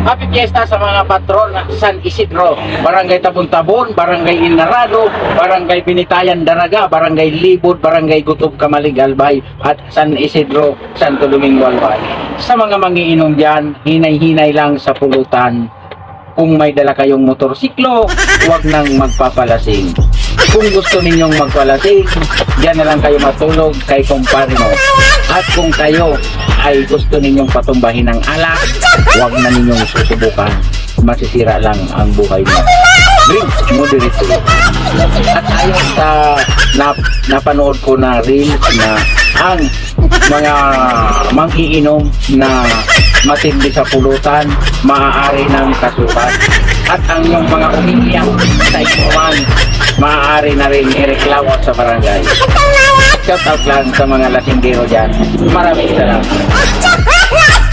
Happy Fiesta sa mga patron ng San Isidro, Barangay Tabon-Tabon, Barangay Inarado, Barangay Binitayan Daraga, Barangay Libod, Barangay Gutob Kamalig Albay, at San Isidro, Santo Domingo Albay. Sa mga mangiinom dyan, hinay-hinay lang sa pulutan. Kung may dala kayong motorsiklo, huwag nang magpapalasing. Kung gusto ninyong magpalasing, diyan na lang kayo matulog kay kumpare mo. At kung kayo ay gusto ninyong patumbahin ng alak, huwag na ninyong susubukan. Masisira lang ang buhay mo. Drink moderately. At ayon sa napanood ko na reels na ang mga mangiinom na matindi sa pulutan, maaari ng kasuhan. At ang yung mga umiiyak sa ikuman, maaari na rin ireklamo sa barangay. Shout out lang sa mga lasinggero dyan. Maraming salamat.